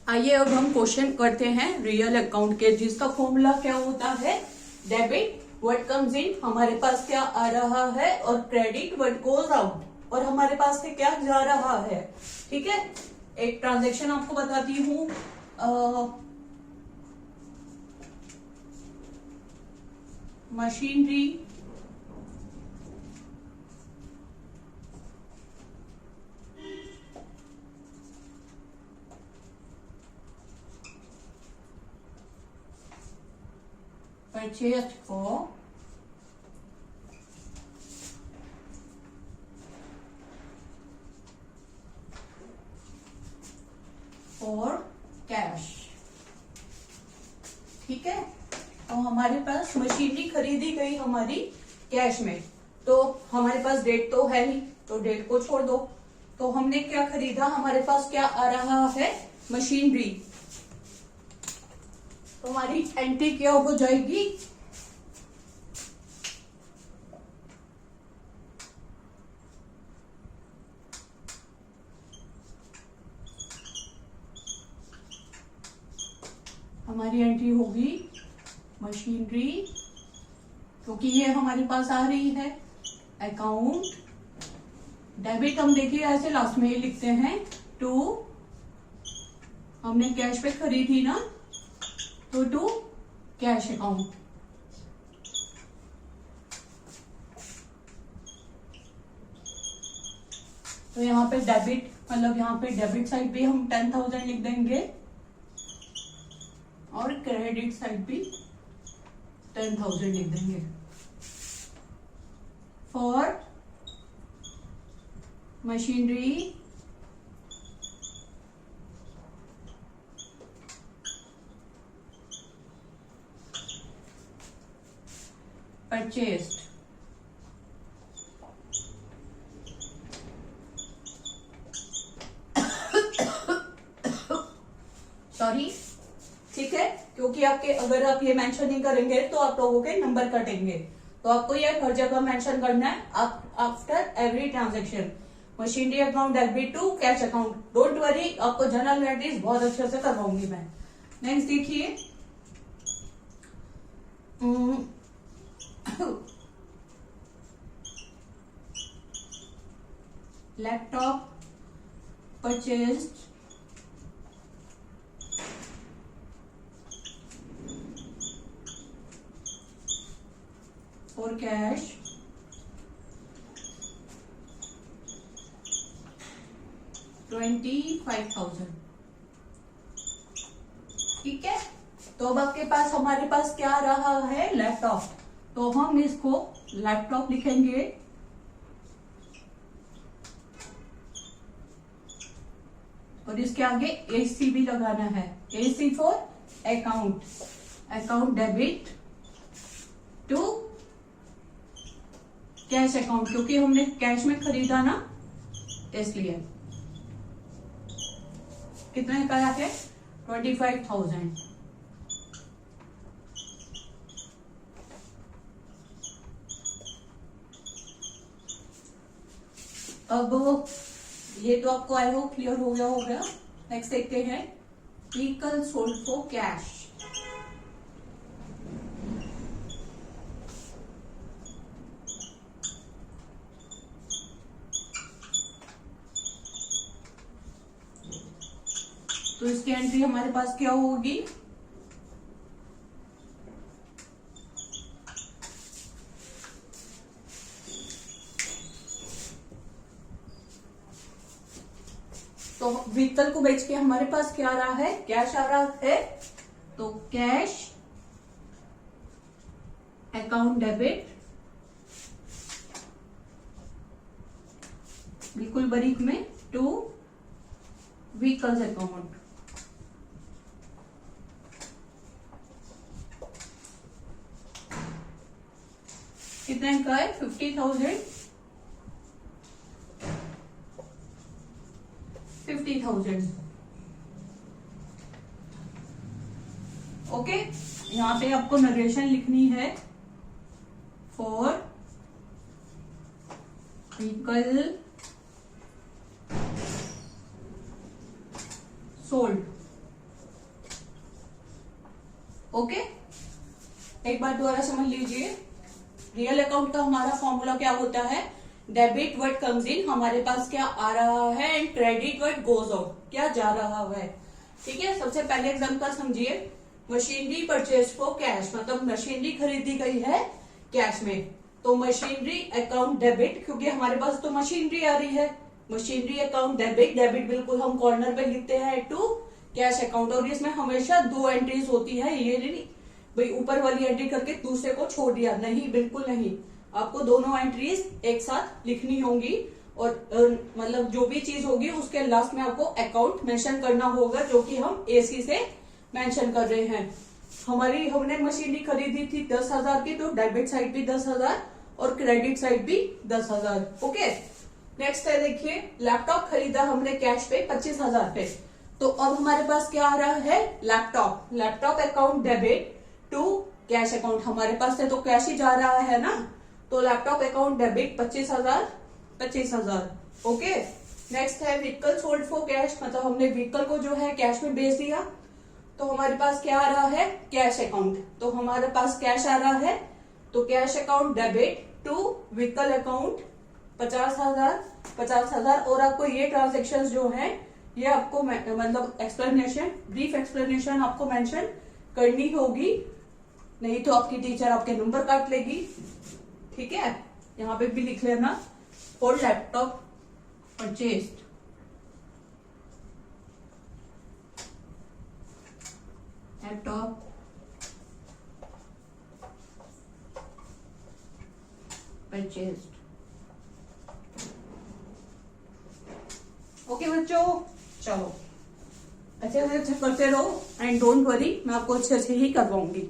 आइए अब हम क्वेश्चन करते हैं रियल अकाउंट के, जिसका फॉर्मूला क्या होता है, डेबिट व्हाट कम्स इन, हमारे पास क्या आ रहा है, और क्रेडिट व्हाट गोज आउट, और हमारे पास से क्या जा रहा है। ठीक है, एक ट्रांजेक्शन आपको बताती हूँ। Machinery purchased for cash. ठीक है, तो हमारे पास मशीनरी खरीदी गई हमारी कैश में, तो हमारे पास डेट तो है नहीं, तो डेट को छोड़ दो। तो हमने क्या खरीदा, हमारे पास क्या आ रहा है, मशीनरी। तो हमारी एंट्री क्या हो जाएगी, हमारी एंट्री होगी मशीनरी, क्योंकि ये हमारे पास आ रही है। अकाउंट डेबिट हम देखिए ऐसे लास्ट में ही लिखते हैं, टू हमने कैश पे खरीदी ना, तो टू कैश अकाउंट। तो यहाँ पे डेबिट मतलब यहाँ पे डेबिट साइड पे हम 10,000 लिख देंगे और क्रेडिट साइड भी 10,000 लिख देंगे। फॉर मशीनरी परचेस्ड सॉरी, ठीक है, क्योंकि आपके अगर आप ये मेंशन नहीं करेंगे तो आप लोगों के नंबर कटेंगे, तो आपको ये हर जगह मेंशन करना है after every transaction. Machinery account debit to cash account. Don't worry, आपको जनरल एंट्रीज बहुत अच्छे से करवाऊंगी मैं। नेक्स्ट देखिए, लैपटॉप परचेज्ड फॉर कैश $25,000। ठीक है, तो अब आपके पास हमारे पास क्या रहा है, लैपटॉप, तो हम इसको लैपटॉप लिखेंगे, और इसके आगे AC भी लगाना है, AC for account, account debit to cash account, क्योंकि हमने कैश में खरीदा ना, इसलिए कितने का है, 25,000। अब ये तो आपको आई होप क्लियर हो गया। नेक्स्ट देखते हैं, व्हीकल सोल्ड फॉर कैश। तो इसकी एंट्री हमारे पास क्या होगी, तो व्हीकल को बेच के हमारे पास क्या आ रहा है, कैश आ रहा है, तो कैश अकाउंट डेबिट, बिल्कुल बारीक में, टू व्हीकल्स अकाउंट। कितने का है, 50,000, 50,000। ओके, यहाँ पे आपको नरेशन लिखनी है, फॉर व्हीकल सोल्ड ओके, एक बार दोबारा समझ लीजिए। रियल अकाउंट का हमारा फॉर्मूला क्या होता है, डेबिट व्हाट कम्स इन, हमारे पास क्या आ रहा है, and credit what goes out, क्या जा रहा है। ठीक है, सबसे पहले एग्जांपल समझिए। मशीनरी परचेज फॉर कैश, मतलब मशीनरी खरीदी गई है कैश में, तो मशीनरी अकाउंट डेबिट, क्योंकि हमारे पास तो मशीनरी आ रही है, मशीनरी अकाउंट डेबिट, डेबिट बिल्कुल हम कॉर्नर पे लिखते हैं, टू कैश अकाउंट। और इसमें हमेशा 2 एंट्रीज होती है, ये नहीं भाई ऊपर वाली एंट्री करके दूसरे को छोड़ दिया, नहीं, बिल्कुल नहीं। आपको दोनों एंट्रीज एक साथ लिखनी होंगी, और मतलब जो भी चीज होगी उसके लास्ट में आपको अकाउंट मेंशन करना होगा, जो कि हम एसी से मेंशन कर रहे हैं। हमने मशीनरी खरीदी थी 10,000 की, तो डेबिट साइड भी 10,000 और क्रेडिट साइड भी 10,000। ओके, नेक्स्ट है, देखिए लैपटॉप खरीदा हमने कैश पे 25,000 पे, तो अब हमारे पास क्या आ रहा है, laptop, laptop account debit to cash account, हमारे पास से तो कैश ही जा रहा है ना, तो laptop account debit 25,000। Okay, next है व्हीकल सोल्ड फॉर कैश, मतलब हमने व्हीकल को जो है कैश में बेच दिया, तो हमारे पास क्या आ रहा है, कैश अकाउंट, तो हमारे पास कैश आ रहा है, तो cash account debit to vehicle account 50,000। और आपको ये ट्रांजेक्शन जो है ये आपको मतलब एक्सप्लेनेशन, ब्रीफ एक्सप्लेनेशन आपको मेंशन करनी होगी, नहीं तो आपकी टीचर आपके नंबर काट लेगी। ठीक है, यहाँ पे भी लिख लेना, for laptop purchased, laptop purchased. Okay बच्चों, चलो अच्छे से करते रहो, एंड डोंट वरी, मैं आपको अच्छे से ही करवाऊंगी।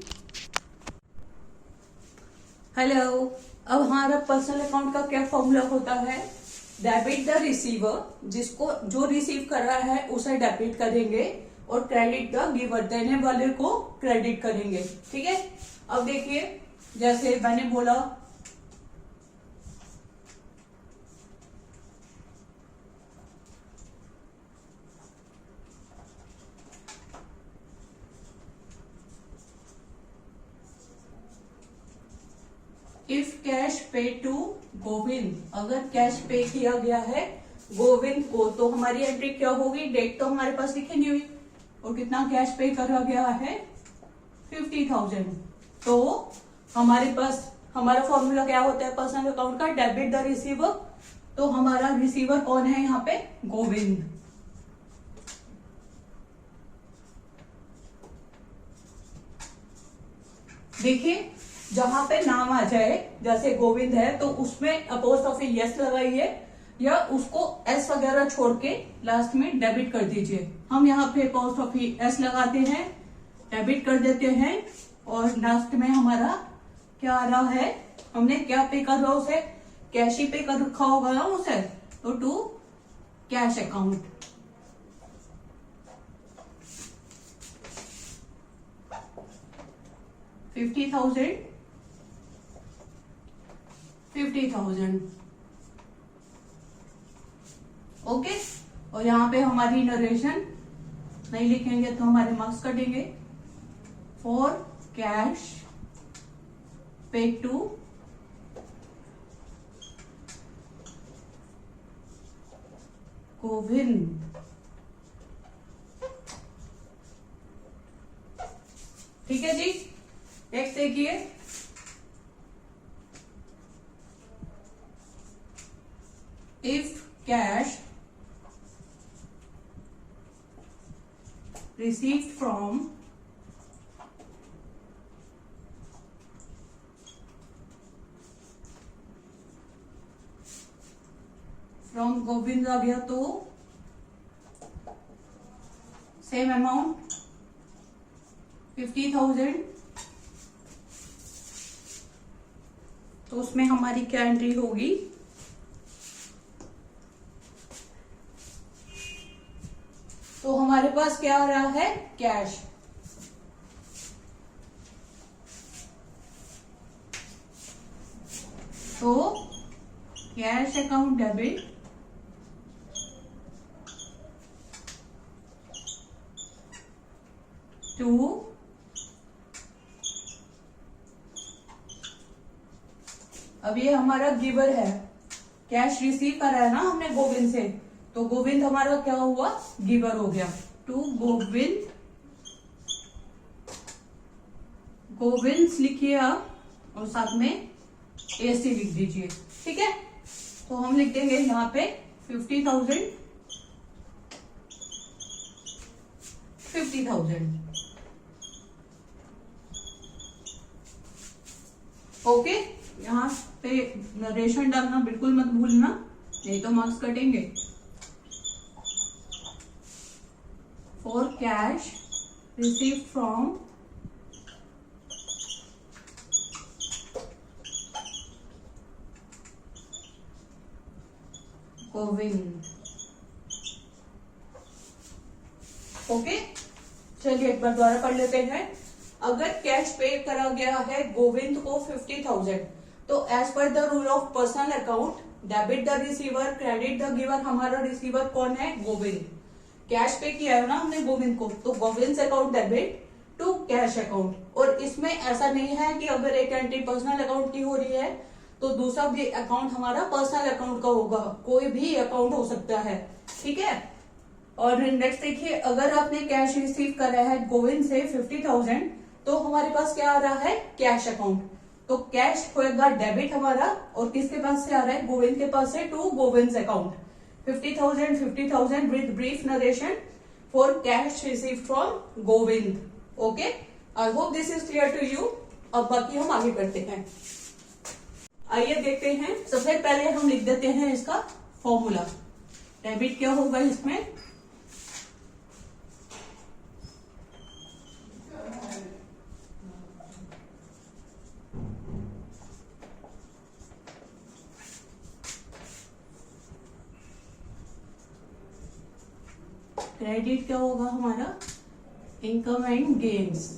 हेलो, अब हमारा पर्सनल अकाउंट का क्या फॉर्मूला होता है, डेबिट द रिसीवर, जिसको जो रिसीव कर रहा है उसे डेबिट करेंगे, और क्रेडिट द गिवर, देने वाले को क्रेडिट करेंगे। ठीक है, अब देखिए जैसे मैंने बोला if cash pay to Govind, अगर कैश पे किया गया है गोविंद को, तो हमारी एंट्री क्या होगी, डेट तो हमारे पास लिखी नहीं हुई, और कितना कैश पे करा गया है 50,000। तो हमारे पास हमारा फॉर्मूला क्या होता है पर्सनल अकाउंट का, डेबिट द रिसीवर, तो हमारा रिसीवर कौन है यहाँ पे, गोविंद। देखिए जहां पे नाम आ जाए, जैसे गोविंद है तो उसमें अपोस्ट्रोफी यस लगाइए, या उसको एस वगैरह छोड़ के लास्ट में डेबिट कर दीजिए। हम यहाँ पे अपोस्ट्रोफी एस लगाते हैं, डेबिट कर देते हैं, और लास्ट में हमारा क्या आ रहा है, हमने क्या पे कर रहा उसे, कैश ही पे कर रखा होगा ना उसे, तो टू कैश अकाउंट। $50,000। ओके, और यहाँ पे हमारी नरेशन नहीं लिखेंगे तो हमारे मार्क्स कटेंगे। For cash pay to Govind, ठीक है जी। नेक्स्ट देखिए, if cash received from Govind आ गया तो सेम अमाउंट 50,000, तो उसमें हमारी क्या एंट्री होगी, तो हमारे पास क्या आ रहा है, कैश, तो कैश अकाउंट डेबिट टू अब ये हमारा गिवर है, कैश रिसीव करा है ना हमने गोविंद से, तो गोविंद हमारा क्या हुआ, गिवर हो गया। टू गोविंद, गोविंद लिखिए आप और साथ में एसी लिख दीजिए, ठीक है। तो हम लिख देंगे यहाँ पे 50,000, 50,000, ओके। यहाँ पे नरेशन डालना बिल्कुल मत भूलना, नहीं तो मार्क्स कटेंगे। For cash receive from Govind, okay. चलिए एक बार दोबारा पढ़ लेते हैं। अगर कैश पे करा गया है गोविंद को 50,000, तो as per the rule of personal account debit the receiver, credit the giver. हमारा रिसीवर कौन है, गोविंद। कैश पे किया है ना हमने गोविंद को, तो Govind account debit to cash account. और इसमें ऐसा नहीं है कि अगर एक एंट्री पर्सनल अकाउंट की हो रही है तो दूसरा भी अकाउंट हमारा पर्सनल अकाउंट का होगा, कोई भी अकाउंट हो सकता है, ठीक है। और नेक्स्ट देखिए, अगर आपने कैश रिसीव करा है गोविंद से 50,000, तो हमारे पास क्या आ रहा है, कैश अकाउंट। तो कैश होएगा डेबिट हमारा, और किसके पास से आ रहा है, गोविंद के पास से, to Govind account. 50,000 50,000 with brief narration for cash receive from Govind, okay. I hope this is clear to you. अब बाकी हम आगे बढ़ते हैं। आइए देखते हैं। सबसे पहले हम लिख देते हैं इसका फॉर्मूला। डेबिट क्या होगा इसमें, क्रेडिट क्या होगा हमारा, इनकम एंड गेन्स,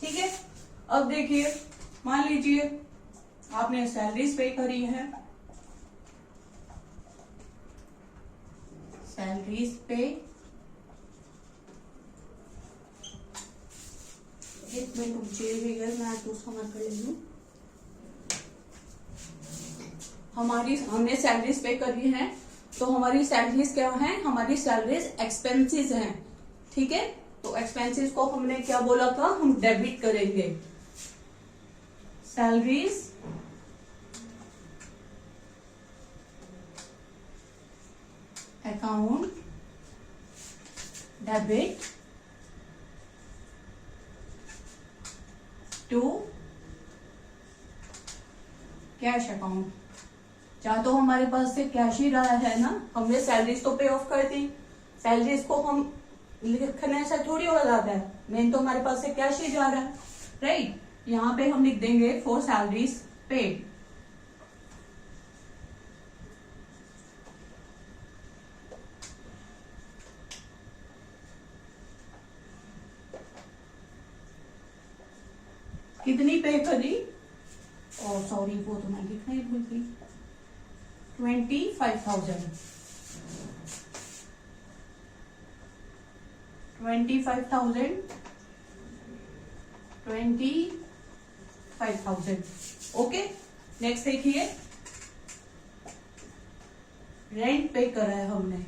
ठीक है। अब देखिए, मान लीजिए आपने सैलरीज पे करी है, सैलरीज पे, एक मिनट रुकिए, मैं दूसरा मार्कर ले लूं। हमने सैलरीज पे करी है, तो हमारी सैलरीज क्या है, हमारी सैलरीज एक्सपेंसेस हैं, ठीक है। तो एक्सपेंसेस को हमने क्या बोला था, हम डेबिट करेंगे। Salaries account debit to cash account. जहां तो हमारे पास से कैश ही रहा है ना, हमने सैलरीज तो पे ऑफ कर दी, सैलरीज को हम लिखने से थोड़ी हो जाता है, मेन तो हमारे पास से कैश ही जा रहा है, राइट। यहाँ पे हम लिख देंगे फॉर सैलरीज पेड, कितनी पे करी, और सॉरी वो तो मैं लिखना ही भूल गई, 25,000, 25,000, 25,000, ओके। नेक्स्ट देखिए, रेंट पे करा है हमने।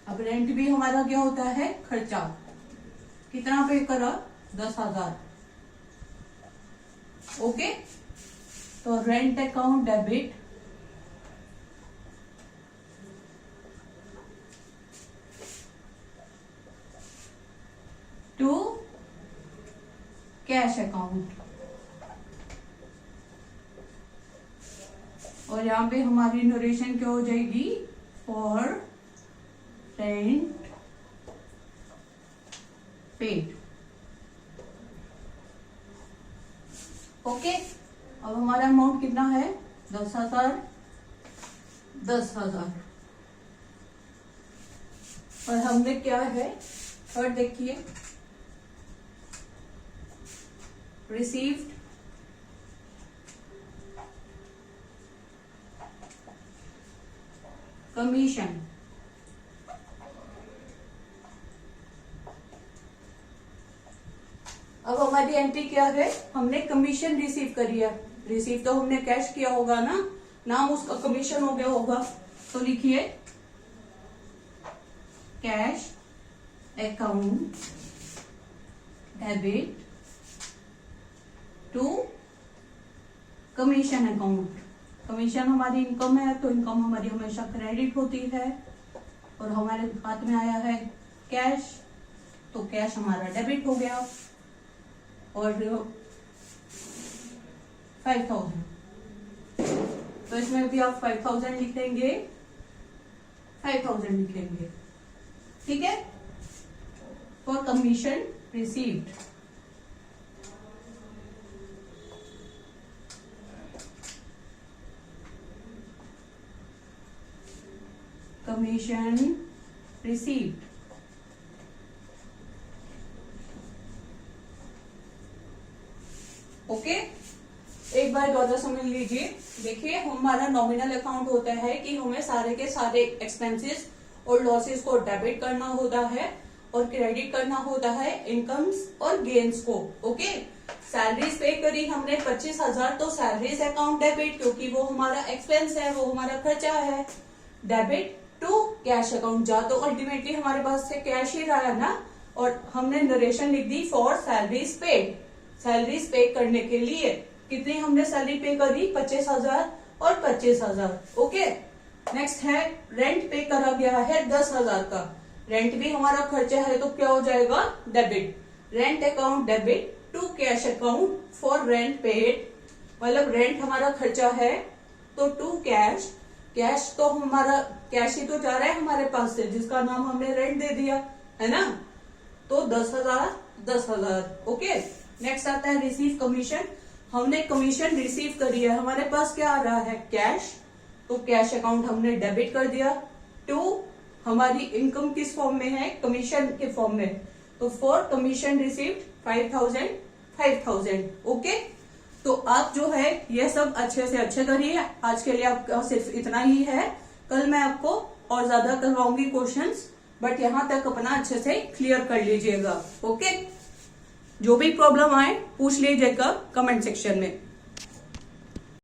अब रेंट भी हमारा क्या होता है, खर्चा। कितना पे करा, 10,000, ओके। तो rent account debit to cash account, और यहां पे हमारी नोरेशन क्या हो जाएगी, फॉर रेंट पेड, ओके। अब हमारा अमाउंट कितना है, 10,000, 10,000, और हमने क्या है, थर्ड देखिए, रिसीव्ड कमीशन एंट्री क्या है, हमने कमीशन रिसीव करी है। रिसीव तो हमने कैश किया होगा ना, नाम उसका कमीशन हो गया होगा, तो लिखिए cash account debit to commission account. Commission हमारी इनकम है, तो इनकम हमारी हमेशा क्रेडिट होती है, और हमारे हाथ में आया है कैश, तो कैश हमारा डेबिट हो गया। और 5000, तो इसमें भी आप 5000 लिखेंगे, 5000 लिखेंगे, ठीक है। For commission received, commission received. Okay, एक बार ज्यादा समझ लीजिए। देखिए, हमारा नॉमिनल अकाउंट होता है कि हमें सारे के सारे एक्सपेंसेस और लॉसेस को डेबिट करना होता है और क्रेडिट करना होता है इनकम्स और गेन्स को। ओके, सैलरीज पे करी हमने 25,000, तो सैलरीज अकाउंट डेबिट, क्योंकि वो हमारा एक्सपेंस है, वो हमारा खर्चा है। डेबिट टू कैश अकाउंट, जा तो अल्टीमेटली हमारे पास से कैश ही रहा है ना, और हमने नरेशन लिख दी फॉर सैलरीज पेड। सैलरीज पे करने के लिए कितनी हमने सैलरी पे करी, 25,000 और 25,000। ओके, नेक्स्ट है रेंट पे करा गया है 10,000 का। रेंट भी हमारा खर्चा है, तो क्या हो जाएगा, debit. Rent account debit to cash account for rent paid, मतलब रेंट हमारा खर्चा है, तो टू कैश। कैश तो हमारा कैश ही तो जा रहा है हमारे पास से, जिसका नाम हमने रेंट दे दिया है ना, तो 10,000 10,000। ओके, नेक्स्ट आता है रिसीव कमीशन। हमने कमीशन रिसीव करी है, हमारे पास क्या आ रहा है, कैश, तो कैश अकाउंट हमने डेबिट कर दिया। टू हमारी इनकम किस फॉर्म में है, कमीशन के फॉर्म में, तो फॉर कमीशन रिसीव्ड 5,000। ओके, तो आप जो है ये सब अच्छे से अच्छे करिए। आज के लिए आपका सिर्फ इतना ही है, कल मैं आपको और ज्यादा करवाऊंगी क्वेश्चंस, बट यहाँ तक अपना अच्छे से क्लियर कर लीजिएगा। ओके, जो भी प्रॉब्लम आए पूछ लीजिएगा कमेंट सेक्शन में।